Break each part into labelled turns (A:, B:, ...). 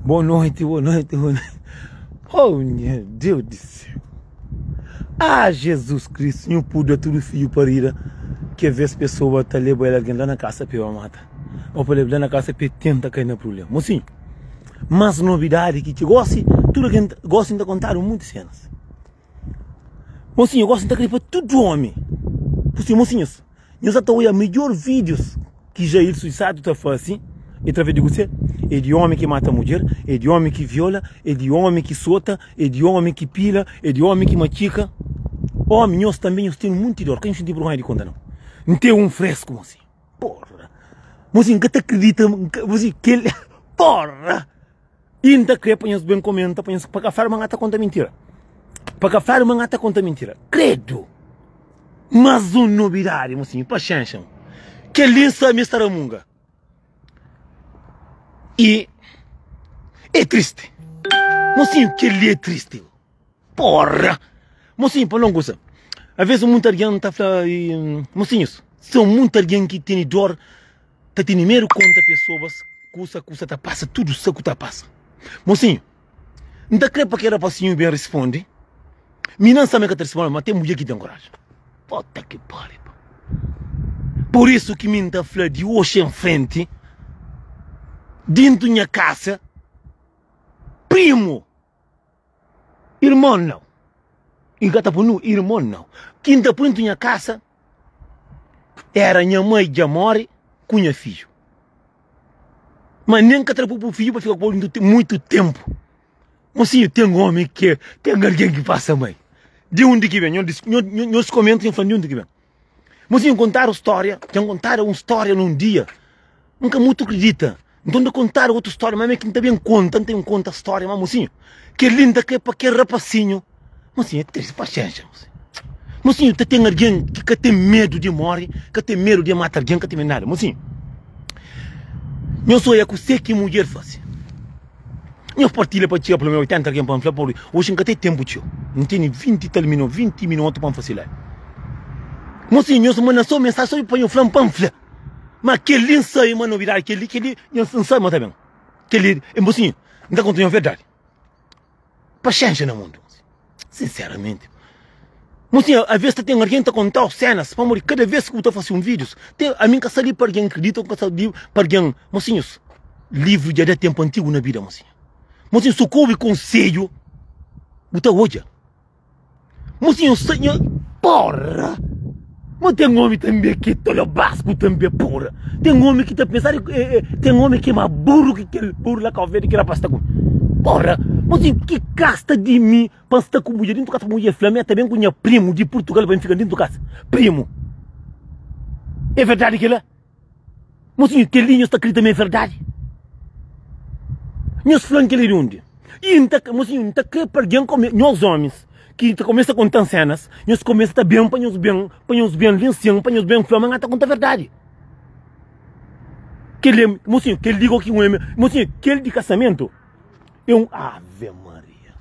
A: Boa noite, boa noite, boa noite. Oh, meu Deus do céu. Ah, Jesus Cristo, não pude tudo filho para ir. Que às vezes pessoa está levando alguém lá na casa para mata. Ou para levar na casa para tentar cair no problema. Mas sim, mas novidade que te goste, tudo que gosta de contar muitas cenas. Mas sim, eu gosto de contar para todo homem. Por sim, mocinhos, eu já estou a melhor vídeos que já ele suicídio está fazendo. E através de você, é de homem que mata a mulher, é de homem que viola, é de homem que solta, é de homem que pila, é de homem que matica. Homem, nós também temos muito dor. Quem tem vergonha de contar não? Não tem um fresco, mocinho. Porra. Mocinho, que te acredita, mocinho, que ele... Porra. E não te crê, põe-se bem comenta, põe-se para cá, uma gata conta mentira. Para cá, uma gata conta mentira. Credo. Mas uma novidade, mocinho, para chancham. Que linça a minha estaramunga. E é triste. Mocinho, que ele é triste. Porra! Mocinho, para não gostar. Às vezes muita gente está falando. Mocinhos, são muita gente que tem dor. Está tendo medo contra pessoas. Custa, tá passa. Tudo isso que tá passa. Mocinho, não está crendo que era para o senhor bem responder. Me não sabe que está respondendo, mas tem mulher que tem coragem. Puta que pariu. Por isso que me está falando de hoje em frente. Dentro da minha casa, primo, irmão não, e gata por nu, irmão não, quinta por dentro da minha casa, era minha mãe de amor com minha filho, mas nem que atrapou para o filho para ficar por muito tempo, mas sim, tem um homem que, tem alguém que passa mãe, de onde que vem, eu comento e falo de onde que vem, mas sim, contar uma história num dia, nunca muito acredita. Então, de contar outra história, mas é que não tem bem conta, não tem conta a história, mas mocinho, que linda que é para que rapacinho, mocinho, é triste, paciência, mocinho. Mocinho, tu tem alguém que tem medo de morrer, que tem medo de matar alguém, que tem nada, mocinho. Eu sou eu que sei que mulher faz. Eu partilho para ti, pelo meu 80 alguém para falar por hoje, não tem tempo, tio. Não tem 20 minutos para fazer lá. Mocinho, eu sou uma nação, mensagem para eu falar panfleto. Mas que ele não sabe uma novidade, que ele não sabe mais também. Que ele, mocinho, não está contando a verdade. Paciência no mundo. Sinceramente. Mocinho, às vezes tem alguém que está contando cenas, para morrer, cada vez que eu estou fazendo vídeos, tem a mim que sabe para alguém acredita, que sabe para alguém, mocinhos, livro de tempo antigo na vida, mocinho. Mocinho, socorro e conselho, botar hoje. Mocinho, senhor, porra! Mas tem um homem também que tolho basco também, porra. Tem um homem que está pensando, tem um homem que é mais burro que aquele burro lá que eu vejo que era para estar com. Porra, mas que gasta de mim para estar com mulher dentro da casa, mulher flamenga, também com minha primo de Portugal para ficar dentro da casa. Primo. É verdade que ele é? Mas que linha está escrito também é verdade. Nós falamos que ele é onde? E não está que para alguém como nós homens. Que começa a contar cenas, nós começa a bem, põe os bem lencinho, põe os bem flamengo, até conta a verdade. Que ele, mocinho, que ele diga que um homem, mocinho, que ele de casamento, é um Ave Maria.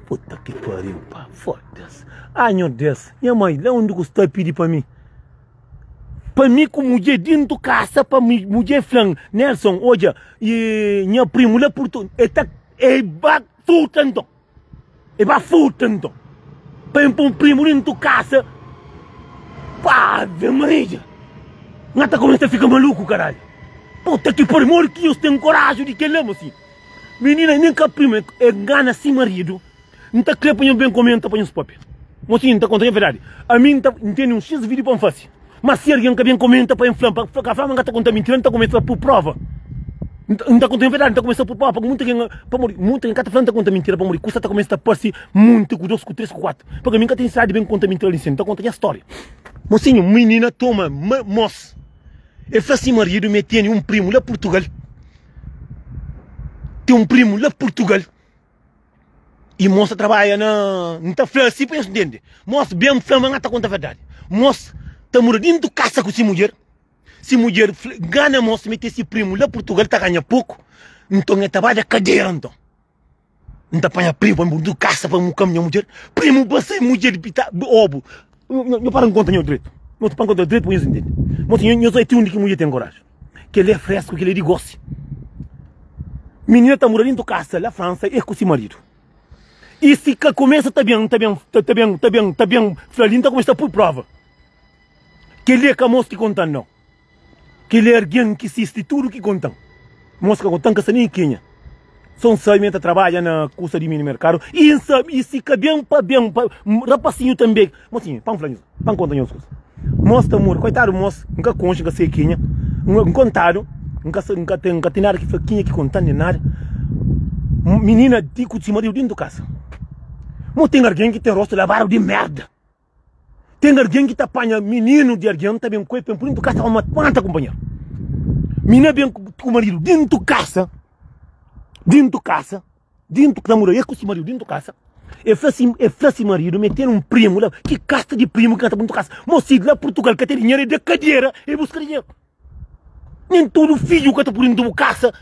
A: Puta que pariu, pá, foda-se. Ai, meu Deus, minha mãe, lá onde você pedir para mim? Para mim, como mulher dentro de casa, para mim, mulher flan, Nelson, olha, e minha primo lá por tudo, é bafutando. E vai fultando. Para um primo dentro de casa. Pá, Ave Maria. Não está começando a ficar maluco, caralho. Puta que por amor que eu tenho coragem de que ele ama assim. Menina, nem que a prima engana assim marido. Não está querendo põe bem comenta, põe os papéis. Mocinho, não está contando a verdade. A mim não tem um X vídeo para fazer. Mas se alguém que bem comenta, põe flama. Para a flama não está contando mentira, não está começando por prova. Não está contando a verdade, não está começando por prova. Porque muita gente está falando que conta mentira para morrer. Custa está começando a pôr-se muito com 2, com 3, com 4. Porque a mim que tem cidade bem conta mentira ali em cima. Está contando a história. Mocinho, menina, toma, moço. Eu faço assim, marido, me tem um primo lá em Portugal. Tem um primo lá em Portugal. E moça trabalha na... Não está falando assim, para entender. Moço, bem flama, não está contando a verdade. Moço, está morando dentro de casa com essa mulher. Se mulher ganha moço, mete esse primo lá em Portugal, está ganhando pouco. Então, ele trabalha cadeira, então. Não está apanhando primo, para do caça, para um caminhão mulher. Primo, você mulher de pita, obo. Eu paro em conta, meu direito. Eu paro em conta, direito, para entender. Mas eu sou a única mulher que tem coragem. Que ele é fresco, que ele é de gosto. Menina tá morando dentro de casa, lá na França, e com seu marido. E se começa, tá bem, Flalinha começa por prova. Que ele é que a moça que conta não. Que ele é alguém que assiste tudo que contam. Moça que contam que se nem quinha. São saímenta trabalha na cursa de mini mercado. E se que bem, rapacinho também. Mocinho, pão Flalinha, pão conta as coisas. Moça tá morando, coitado moça, nunca concha que sei quinha. Contado, nunca tem nada que quinha que contar nem nada. Menina, digo de marido dentro de casa. Mas tem alguém que tem rosto lavado de merda. Tem alguém que tá apanha menino de alguém, tá bem coisa, por dentro de casa, uma quanta companheiro. Menina bem com o marido dentro de casa, dentro da mulher com o marido dentro de casa. E faz marido metendo um primo lá, que casta de primo que tá dentro de casa. Mocinho lá Portugal que tem dinheiro de cadeira e busca dinheiro. Nem todo filho que tá por dentro de casa.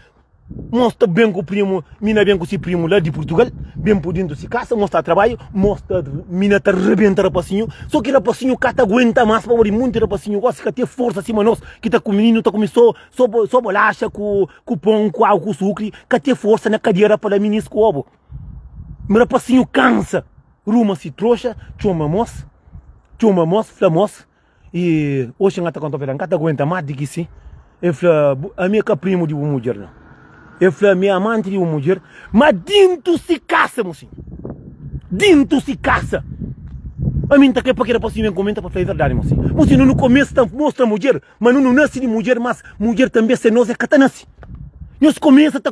A: Mostra bem com o primo, mina bem com esse primo lá de Portugal, bem por dentro de casa, mostra trabalho, mostra, mina tá rebenta rapacinho, só que rapacinho que tá aguenta mais para ouvir muito rapacinho, gosta que tem força acima nós, que tá com o menino, tá começou só bolacha, com pão, com álcool, com sucre, que tem força na cadeira para menino com ovo. Mas rapacinho cansa, ruma se trouxa, chama moça, flamos, e hoje não tá contando verão, tá aguenta mais do que sim, e a minha primo de uma mulher não. Eu falei, minha amante de uma mulher, mas dentro se caça, mocinho. Dentro se caça. A mim tá aqui porque era possível comentar para falar a verdade, mocinho. Mocinho, no começo mostra mulher, mas não nasce de mulher, mas mulher também se nós é catanassi. Nós começa.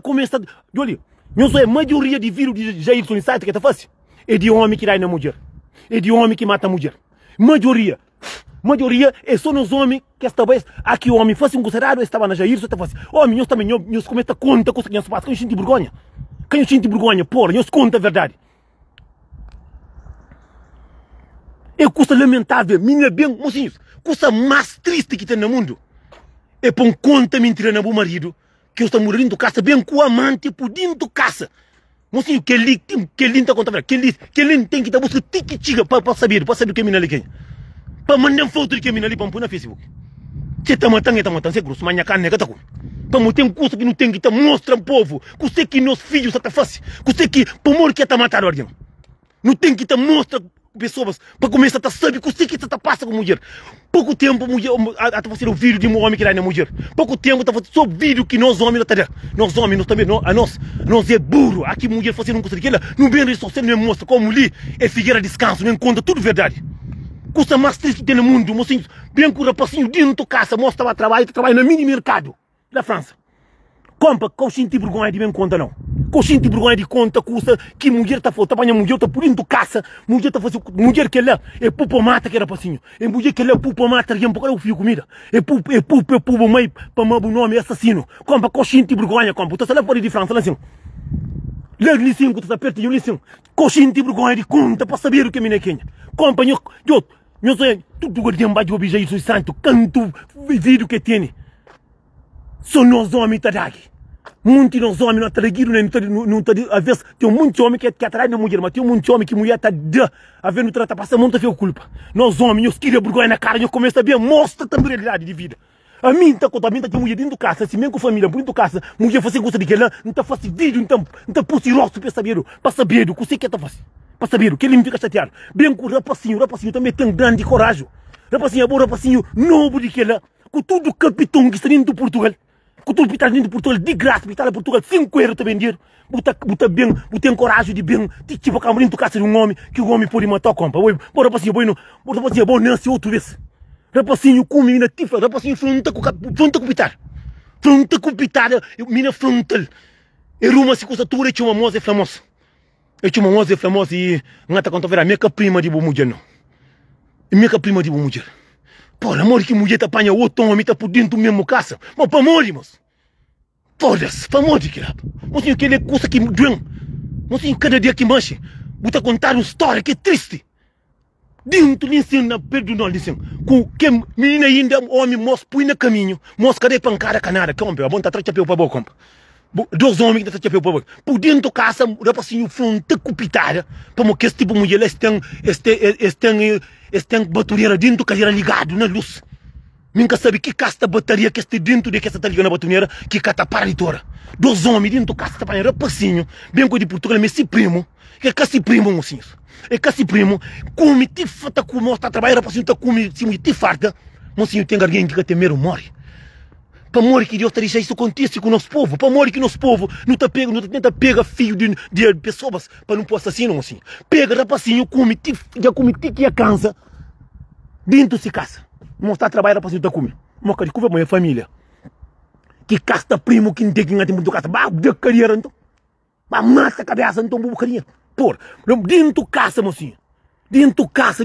A: Olha, nós é a maioria de vírus de Jair Solissaito que tá fácil. É de homem que dá na mulher. É de homem que mata a mulher. Maioria é só nos homens que esta vez aqui o homem fosse um considerado, estava na Jair, só estava assim, homem, nós também, nós começa a conta coisa que nós faz, que nós sente vergonha, porra, nós conta a verdade. É coisa lamentável, minha bem, mocinhos, coisa mais triste que tem no mundo. É pôr conta mentira no meu marido, que eu estou morando em casa, bem com o amante por dentro de casa. Mocinho, que ele está contando, que ele tem que estar buscando tique-tica para saber o que é mina ali quem. Para mandar foto de que mina ali para pôr na Facebook. Você está matando, você grosso, mas a carne é que para manter um curso que não tem que estar mostrando povo, que você que nos filhos está fácil, que você que por amor que está matando alguém. Não tem que estar mostrando pessoas para começar a saber que você que está passando com mulher. Pouco tempo mulher está fazendo vídeo de um homem que dá na mulher. Pouco tempo está fazendo só vídeo que nós homens não tá. Nós homens nós também nós é burro. Aqui mulher fazendo coisa daquela, não vem rede social não mostra como ali é figueira descanso, não encontra tudo verdade. Coisa mais triste que tem no mundo, mocinho, bem com o rapacinho dentro de casa, mostra trabalho na mini mercado da França. Compra, coxinha de vergonha de bem conta não. Coxinha de vergonha de conta, custa que mulher está fora, a mulher está por dentro de casa, mulher está fazendo, mulher que lá é pupa mata que rapacinho, é mulher que lá é pupa mata, alguém para o fio comida, é pupa mãe para o nome assassino. Compra, coxinha de vergonha, compra, está lá fora de França, lá assim. Lá ali sim, que está perto de ali sim, coxinha de vergonha de conta para saber o que é minha quenha. Compra, eu sei, tudo que tem embaixo do objeto Jesus Santo, canto vídeo que tem. Só nós homens tá daqui. Muitos nós homens não tá daqui, não tá às vezes tem muitos homens que atrás da mulher, mas tem muitos homens que a mulher tá a ver no trata passa muito feio culpa. Nós homens, nós queremos vergonha na cara, nós começa a ver, mostra também a realidade de vida. A mim tá contamina de mulher dentro de casa, assim mesmo com família, dentro de casa, mulher fazendo coisa de que lá, não tá fazendo vídeo, então pôs rosto para saber o que você quer tá fazendo. Para saber o que ele me fica chateado. Bem com o rapacinho também tem grande coragem. Rapacinho é bom, rapacinho novo de que lá, com tudo capitão que está dentro de Portugal. Com tudo que está dentro de Portugal, de graça, que está em Portugal, 5 euros também dinheiro. Bota bem, tem coragem de bem, tipo a câmara dentro de casa de um homem, que o homem pode matar a compra. Bom, rapacinho, rapacinho é bom, nasce outra vez. Rapacinho com mina tifla, rapacinho fronta com pitar. Fronta com pitar, mina frontal. E ruma se coisa toda, é uma moça famosa. Eu tinha uma moça famosa e não está contando a minha prima de boa mulher não. Minha prima de boa mulher. Por amor que mulher tá apanha outro homem tá por dentro do mesmo casa. Mas para amor, moço. Foda-se, para amor de que rabo. Moço, que ele é coisa que doem. Moço, cada dia que manche, vou contar uma história que é triste. Dentro de ensino, perdoa, licença. Com que menina ainda, homem, moço, põe no caminho. Moço, cadê pancada canada? Compra, a bom tá atrás de chapéu para boa, compra. 2 homens que estão chapéu para boa. Por dentro da casa, rapazinho, fronte cupitada. Para que esse tipo de mulher, eles têm batureira dentro da cadeira ligado na luz. Minha sabe que casta bateria que está dentro de que essa tá ligando a batoneira que cata paralitora. 2 homens dentro do casta para rapacinho, bem com de Portugal, mas se primo, que é casi primo, mocinho. É casi primo, come te fata como está trabalhando, rapacinho, tá come, se te farta, mocinho, tem alguém que tem medo morre. Para morrer que Deus deixa isso acontecer com o nosso povo, para morrer que o nosso povo não tenta pegar filho de pessoas para não pôr assassino, mocinho. Pega rapacinho, já come que a cansa dentro de casa. Mostrar trabalho para tá comigo. Moca de curva minha família. Que casta primo que não tem muito casa. Bah, de carreira então. Bah, mata a cabeça então bucarinha. Por, dentro casa, mocinho. Dentro casa,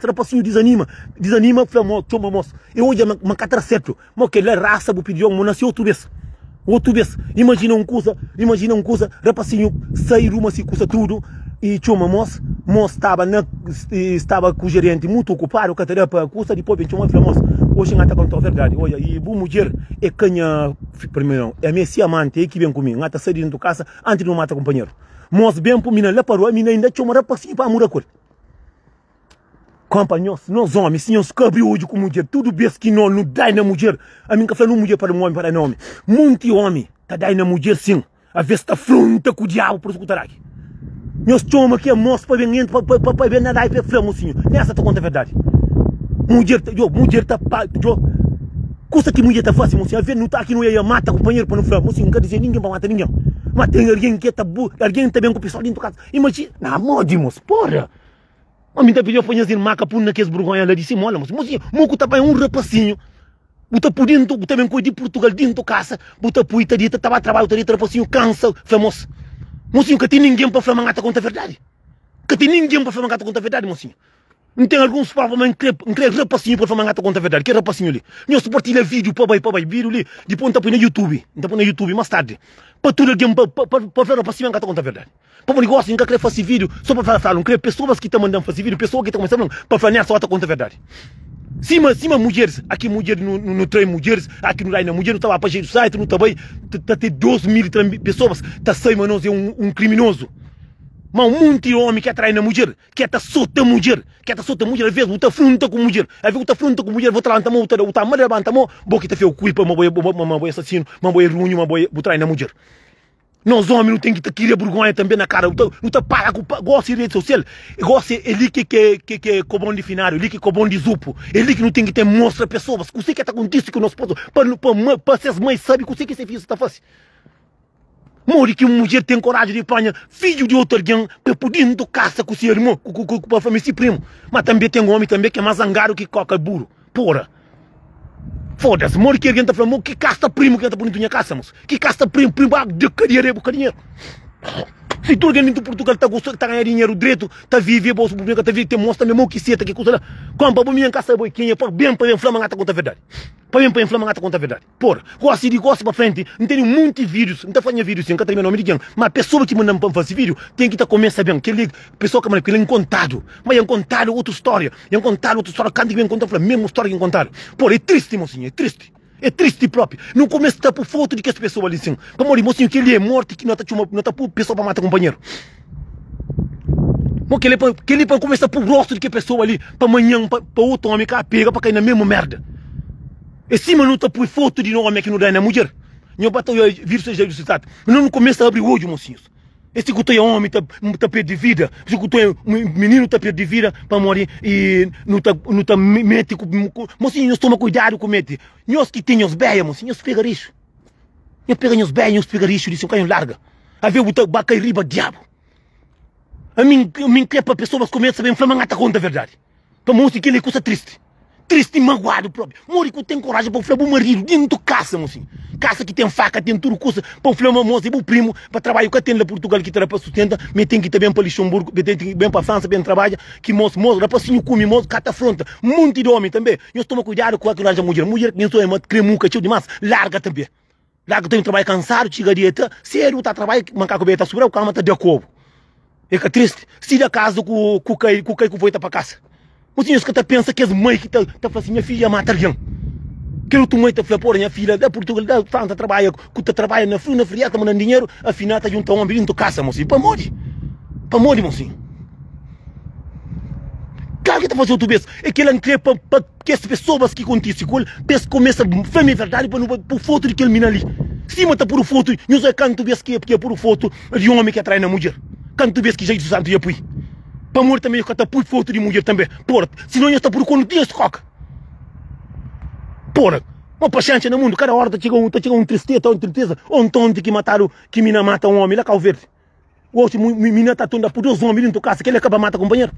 A: rapazinho desanima, flamo, chama moço. Eu hoje uma catra certo. Mas que é raça bu pediu um nasceu outro vez. Imagina um coisa, rapazinho sair uma se custa tudo. E chama moço estava com o gerente muito ocupado, o catarina para custa depois vem chamar moço. Hoje não contou a verdade. Olha, e boa mulher é canha primeiro, é minha amante, é que vem comigo, não está saindo da casa antes de não matar companheiro. Moço bem para mina lá parou, a mina ainda chama rapazinho para murar cor. Companheiros, nós homens, senhores cabe hoje com mulher, tudo bem que não dá na mulher. A minha café não mulher para um homem para não homem. Muito homem, tá dá na mulher sim. A vez está fronta com o diabo por escutar aqui. Meus choma que é moço para ver para ver nada aí para frente, mocinho. Nessa tá conta a verdade. Mulher tá custa que mulher tá fácil, mocinho. A ver não tá aqui não ia mata companheiro para não frente, mocinho. Não quer dizer ninguém para matar ninguém. Mas tem alguém que tá alguém tá bem com o pessoal dentro da casa. Imagina, na mode, moço, porra. A mim tá pedindo para fazer maca por naqueles vergonha lá de cima, olha, mocinho. Moco tá bem um rapacinho. Buta por dentro, buta bem coisa de Portugal dentro da casa. Buta por Italia, tava trabalho, rapacinho cansa, famoso. Mocinho, que tem ninguém para falar mangata contra a verdade. Que tem ninguém para falar mangata contra a verdade, mocinho. Não tem alguns provas, mas não quer rapacinho para falar mangata contra a verdade. Que rapacinho ali? Nós partilha vídeo para baixo, vídeo ali. Depois não tá no YouTube. Não tá no YouTube mais tarde. Para tudo alguém para falar rapacinho mangata contra a verdade. Para o negócio, não quer fazer vídeo só para falar. Não quer pessoas que estão mandando fazer vídeo, pessoas que estão começando para falar nessa outra contra a verdade. Cima mulheres, aqui mulher no trem mulheres, aqui no Raina mulher não estava para jeito site, não estava aí, tá ter 12.000 pessoas, tá sem mas não é um criminoso. Mas um monte de homem que atrai na mulher, que é solta mulher, às vezes está fronta com mulher, às vezes está fronta com mulher, vou tratar mão, tá mal levanta mão, boa tá feio cuipa, uma boa assassino, uma boa ruim, uma boa trai na mulher. Nós homens não tem que querer vergonha também na cara, não tá para com gosta de rede social, gosta ele que é cobão de finário, ele que é cobão de zupo, ele que não tem que ter mostra pessoas, o que está acontecendo com o nosso povo, para ser mães sabe o que esse filho está fazendo. Mori que uma mulher tem coragem de apanhar filho de outro alguém para poder dentro caça com o seu irmão, com a família esse primo, mas também tem um homem também que é mais zangado que coca burro, porra. Foda-se, mori que alguém está falando, que casta primo que está bonito minha casa, moço. Que casta primo, de dinheiro. Se tu alguém em Portugal está gostando, está ganhando dinheiro direito, está vivendo, bolso público, está vivendo, mostra mesmo que seta, que coisa lá. Compra para minha casa, boi, quem é para bem inflamar a conta a verdade. Para bem inflamar a conta a verdade. Porra, gosta para frente, não tem muitos vídeos, não está fazendo vídeos, não tem nome de ninguém, mas a pessoa que manda para fazer vídeo tem que estar começando bem, que ele, pessoa que manda, que ele é contado, mas é contado outra história, cada que vem contar a mesma história que contaram. Porra, é triste, mocinho, é triste. É triste próprio. Não começa a estar por foto de que essa pessoa ali assim. Para morrer, mocinho, que ele é morto e que não está por pessoa para matar companheiro. Que ele para começar por rosto de que pessoa ali, para amanhã, para outro homem que pega para cair na mesma merda. E cima não está por foto de um homem que não dá na mulher. Não bata o vírus seja ressuscitado. Não começa a abrir o olho, mocinhos. Esse que o homem está perto de vida, esse que o menino está perto de vida para morrer e não está mete. Mocinho, nós toma cuidado com mete. Nós que temos os beias, mocinho, nós pega isso. Nós pega os beias, nós pega isso, disse um canho larga. A ver o bacai riba diabo. A mim quer para pessoas começam a ver inflamar a conta a verdade. Para mocinho que ele é coisa triste. Triste e magoado próprio. Mori que tem coragem para o marido dentro de casa, mocinho. Casa que tem faca, tem tudo, coisa para o filho, moço, e o primo, para trabalhar, que tem lá Portugal, que terá para sustenta, mas tem que ir bem para Luxemburgo, tem que ir bem para França, bem trabalha, que moço, rapacinho come, moço, cata fronta, um monte de homem também. Eu estou cuidado com aquela mulher que nem é cremuca, cheio demais, larga também. Larga, tem um trabalho cansado, chega a dieta, sério, está trabalhando, macaco bem, está sobrando, o calma está de acordo. É que é triste, se da casa com o cai que foi para casa. Mocinho, que pensa que as mães que está assim, minha filha mata alguém. Que o mãe está a falar, minha filha, da Portugal, da França, trabalha na frio, na fria, está mandando dinheiro, afinal está junto a um ambiente de casa, mocinho. Para morrer, mocinho. sabe o que está fazendo tu vez? É que ele crê para que as pessoas que acontecem com ele, começam a fazer a verdade para foto de aquele menino ali. Cima está por foto, não sei quando tu vês que é por foto de homem que atrai na mulher. Quando tu vês que Jesus Santo ia pôr. Para morrer também, eu está por foto de mulher também. Porra, senão eu está por quando dias de coca. Porra, uma paciência no mundo, cada hora está chegando um tristeza, ou um tonto que mataram, que mina mata um homem, lá cá o verde. Hoje, menina está toda por 2 homens dentro da casa, que ele acaba mata companheiro.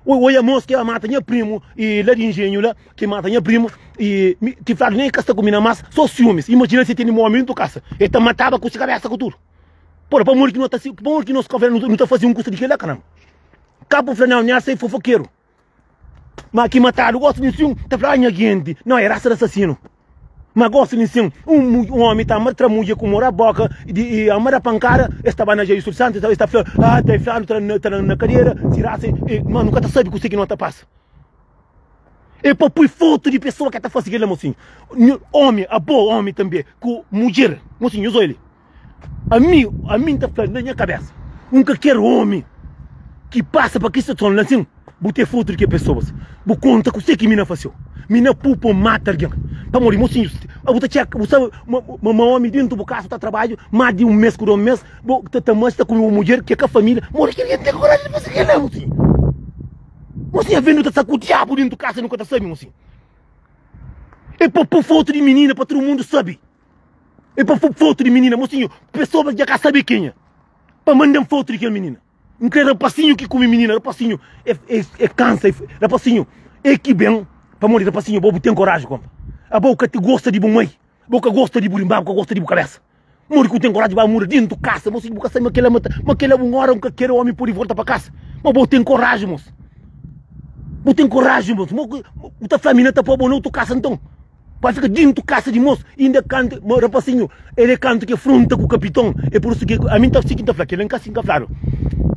A: Ou a moça que mata minha primo, e lá de engenho lá, que mata minha primo, e te fala nem que está com mina massa, só ciúmes. Imagina se tem um homem dentro da casa, ele está matava com a cabeça com tudo. Porra, para morrer que não está assim, para morrer que nosso governo não está fazendo custo de que lá, caramba. Cabo flanel, não sei fofoqueiro. Mas aqui mataram, gosto de um, está falando a gente, não é raça de assassino. Mas gosto de um homem está a mulher com mora boca e a mara pancada estava na Jesus Santo, está falando, está na cadeira, se raça, mas nunca está sabe o que não está passa. É para pôr foto de pessoa que está fazendo aquilo, mocinho. Homem, a boa homem também, com mulher, mocinho, eu ele. A mim está falando na minha cabeça. Nunca quero homem que passa para que se torne assim, botei foto de que pessoas, vou conta com o que mina fazeu. Mina pupa mata alguém. Para morrer, mocinho, uma homem dentro do caso está trabalho, mais de um mês por um mês, está com uma mulher que é com a família, morre que ele tem coragem de fazer aquilo, mocinho. Mocinho, vendo está com o diabo dentro do caso, nunca está sabe, mocinho. É para pôr foto de menina, para todo mundo saber. É para pôr foto de menina, mocinho, pessoas que já sabem quem é. Para mandar foto de aquela menina. Não quer rapacinho que come menina, rapacinho é câncer, rapacinho é que bem, para morrer rapacinho, bobo tem coragem, compa. A boca te gosta de mãe, a boca gosta de burimbar, a boca gosta de cabeça. Morre que tem coragem, vai morrer dentro de casa, moço, boca sai, mas aquela uma hora que quer homem por ir volta para casa. Mas bobo tem coragem, moço. Bobo tem coragem, moço. O tua família está para não tu casa então. Vai ficar dentro de casa de moço, ainda canta, rapacinho, ele canta que afronta com o capitão, é por isso que a mim está seguindo a flaca, ele não está assim, claro.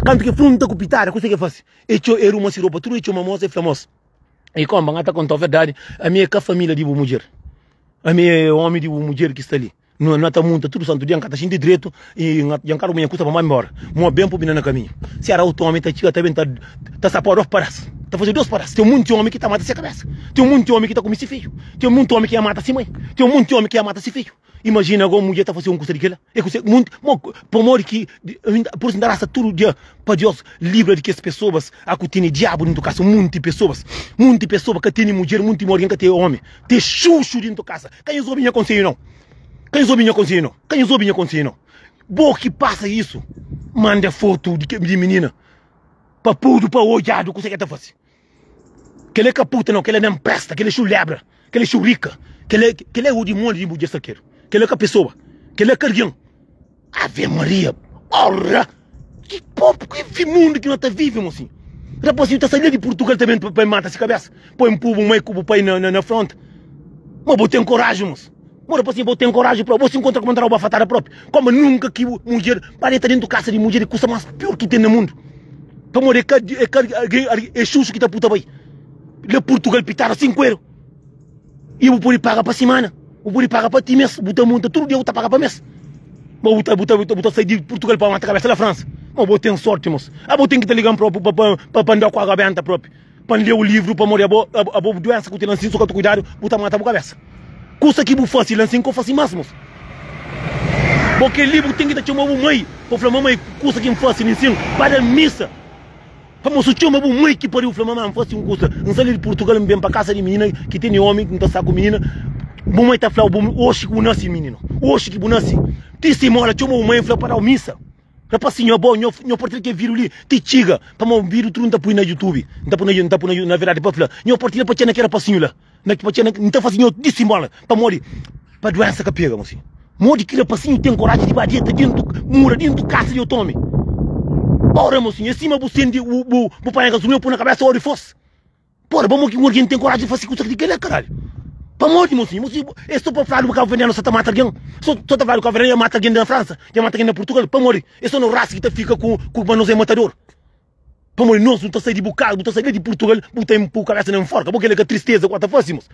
A: Quando que frunta com pitar, coisa que faz? Era uma siropa, tudo é uma moça e famosa. E como a está contando a verdade, a minha é a família de mulher. A minha é o homem de mulher que está ali. Não está muito, tudo santo dia, está cheio de direito e já cara minha custa para mais embora. Uma bem para o caminho. Se era outro homem, está também, está sapando 2 paras. Está fazendo 2 paras. Tem um monte de homem que está matando a cabeça. Tem um monte de homem que está com esse filho. Tem um monte de homem que ia matar a mãe. Tem um monte de homem que ia matar esse filho. Imagina agora a mulher está fazendo um custo daquela. É muito, por morrer que, por isso, raça todo dia, para Deus, livre de que as pessoas, a que tem diabo dentro da casa, muitas pessoas que têm mulher, muitas mulheres que têm homem, tem chuchu dentro da casa. Quem os homens não conseguem não? Quem os homens não conseguem não? Quem os homens não conseguem não? Boa que passa isso, manda foto de menina, para pudo, para olhar do que você quer fazer. Que ele é caputa não, que ele não presta, que ele é chulebra, que ele é churica, que ele é o demônio de mulher saqueiro. Que ele é a pessoa, que ele é carguão. Ave Maria, ora! Que povo, que mundo que não está vivo, mocinho. Rapazinho, está saindo de Portugal também para matar essa cabeça. Põe um povo meio com o pai na fronte. Mas vou ter coragem, moço. Mas rapazinho, vou ter coragem para você encontrar como entrar uma fatada própria. Como nunca que mulher, para estar dentro da casa de mulher, custa mais pior que tem no mundo. Para morrer, é xuxo que está puta bem. Lá Portugal pitaram 5 euros. E eu vou poder pagar para a semana. O Buri paga para ti mesmo, buta monta, todo dia eu paga para mês. Mas buta sair de Portugal para matar a cabeça da França. Mas eu tenho sorte, moço. Eu tenho que te ligar para andar com a gaveta própria. Para ler o livro, para morrer a boa doença que eu tenho lancinho, só que eu cuidado, buta matar a cabeça. Custa que eu faço lancinho, que eu faço mais, moço. Porque livro tem que te chamar uma mãe, para falar, mamãe, custa que eu faço lancinho, para a missa. Para moço, chama uma mãe que pariu, falar, mamãe, faço um custa. Não sair de Portugal, vem para casa de menina, que tem homem, que não está com menina. Mamãe está falando, hoje que eu nasci, menino. Hoje que eu nasci. Disse, mora, tinha uma mãe para a missa. Rapazinho, bom, eu partilho que viro ali, te chiga, para o vírus tu não está põe na YouTube. Não está põe na verdade, para falar. Eu partilho para tirar aquele rapazinho lá. Não está fazendo, eu disse, mora, para morrer. Para doença que pega, mocinho. Morre que rapazinho tem coragem de bater dentro, mura dentro da casa de eu tome. Ora, mocinho, em cima você tem o pai gasolina, põe na cabeça, ora e fosse. Porra, vamos que alguém tem coragem de fazer coisa que ele é, caralho. Para morrer, mocinho, é só para falar do que o veneno só mata alguém. Só para falar do que o veneno mata alguém na França, já mata alguém na Portugal, para morrer. É só no raça que fica com o manuseio matador. Para morrer, nós não está saindo de bocado, não está saindo de Portugal, não tem a cabeça nem forca, porque ele é que a tristeza, quanto fácimos.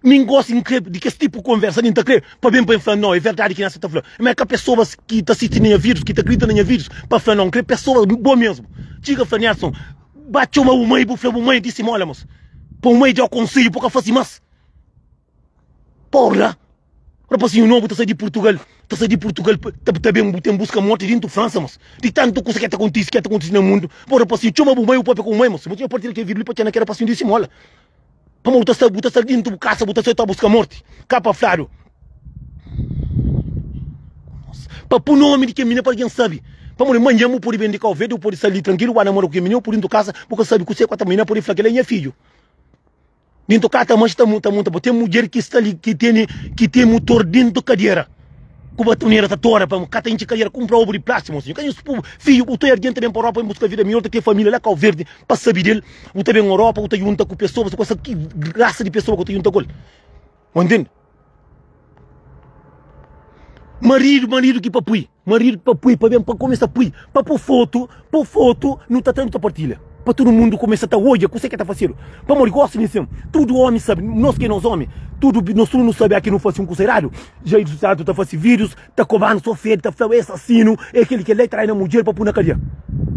A: Me gosto de que esse tipo de conversa, não está a crer, para bem para falar, não, é verdade que nessa está falando. Mas é que há pessoas que estão assistindo a vírus, que estão acreditando em vírus, para falar, não, que pessoas boas mesmo. Diga, Nelson, Bate uma mãe, bufla uma mãe, disse mola, moço. Para uma mãe de conselho, porque faz mais. Porra! Rapaz, o novo está de Portugal. Está de Portugal, também tem busca morte dentro da França, moço. De tanto coisa que acontece no mundo. Porra, rapaz, chama o mãe, o papai com o mãe, moço. Mas eu partilho que vir ali para tirar naquela passinho disse mola. Para botar dentro da casa, botar só busca morte. Capa flaro. Para pôr nome de quem menina para quem sabe. Para morrer manhã, eu pode vender calveiro, eu pode sair tranquilo, o namoro que menino por dentro da casa, porque sabe que você quatro menina pode falar que ele é filho. Dentro da casa, mas está muito, tem mulher que está ali, que tem motor dentro da cadeira. Como a toneira está tora, para cada gente cadeira, compra obra de plástico, moço. Filho, eu estou erguendo também para a Europa, em busca da vida melhor, tem família lá, Cabo Verde, para saber dele, eu também na Europa, eu estou junto com pessoas, com essa graça de pessoa que eu estou junto com ele. Entende? Marido que papui, para começar a pui, para pôr foto, não está tanto a partilha. Para todo mundo começar a estar olha, o que você quer estar fazendo? Para morrer, gosta nisso. Tudo homem sabe, nós que nós homens, tudo nós não sabemos que não faz um considerado. Já está fazendo vírus, está covando sua fé, está fazendo assassino, é aquele que ele traz na mulher para pôr na cadeia.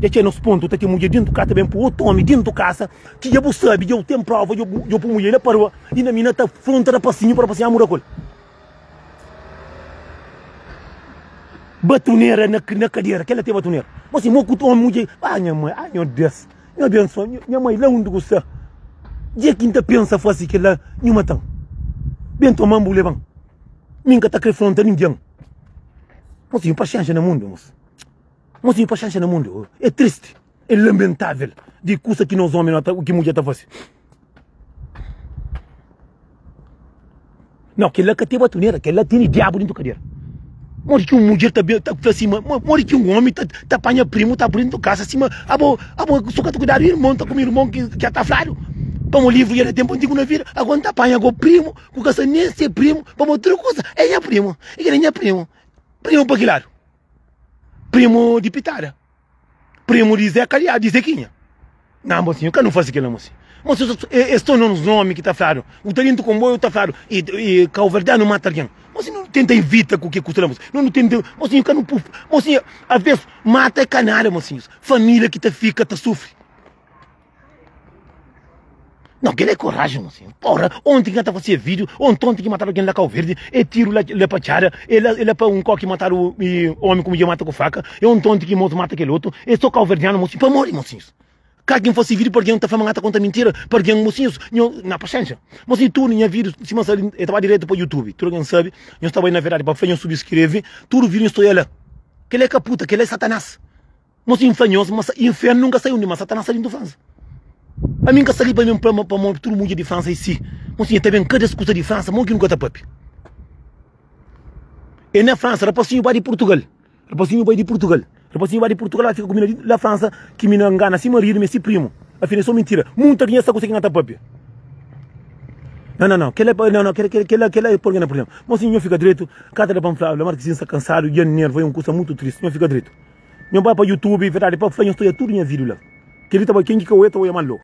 A: Já tinha nos pontos, tem mulher dentro do casa também, para outro homem dentro da casa, que eu sabe, eu tenho prova, eu pôr mulher na parua, e na mina está fronteira passinho para passear a muracol. Batoneira na cadeira, aquela tem batoneira. Mas se moco homem mulher, minha mãe, meu Deus. Minha mãe lá onde gosta. Dia quinta pensa fazer que lá nenhuma tão. Bem tomando levam. Minha está crefronta ninguém. Mas tem paciência no mundo, moço. Mas tem paciência no mundo. É triste, é lamentável de coisa que nós homens o que mulher está fazendo. Não, que lá que tem batoneira, que lá tem diabo dentro da cadeira. Mori que uma mulher está acima, mori que um homem está apanha primo, está abrindo casa acima, só que cuidar do irmão, está com o irmão que já está flaro. Para o livro, era tempo antigo na vida, agora está apanha com o primo, com casa nem ser primo, para outra coisa, é minha primo, primo para que lado? Primo de Pitara, primo de Zé Cariá, de Zequinha. Não, mocinho, eu não faço aquilo, mocinho. Mas estou nos nomes que está claro. O talento comboio está claro. E Calverdade não mata alguém. Mas não tenta evitar com o que costumamos. Não tenta. Mocinho, que não puff. Mocinho, às vezes mata é canária, mocinho. Família que te fica, te sofre. Não, que ele é coragem, mocinho. Porra, ontem que estava fazendo vídeo, ontem que mataram alguém lá Cabo Verde, é tiro lá para Tchara, ele é para um coque matar o homem como ia matar com faca, é ontem que moço mata aquele outro, é só calverdiano, mocinho, para morrer, mocinho. Cada quem fosse vídeo, porque não está falando a conta mentira, porque não mocinhos, na paciência. Mas se tu não vídeo, se você estava direto para o YouTube, tu não sabe, eu estava aí na verdade para fazer subscrever, tudo vídeo estou lá. Que ele é caputa, que ele é Satanás. Mas infanhoso, mas inferno nunca saiu, mas Satanás saiu do França. A mim que saiu para mim, para todo mundo de França em si. Mas sim, também cada coisa de França, mas que nunca está papi. E na França, rapazinho vai de Portugal. Rapazinho vai de Portugal. Rapazinho vai de Portugal, fica comigo na França, que me engana, se marido, mas se primo. Afinal, só mentira. Muita criança consegue não estar papi. Não, aquele é problema. Mas sim, eu fico direito, cada da panflada, a marquezinha está cansado, e a nervo é uma coisa muito triste, eu fico direito. Eu vou para o YouTube, verdade, para fazer tudo em vídeo lá. Que ele estava quem que eu estou, eu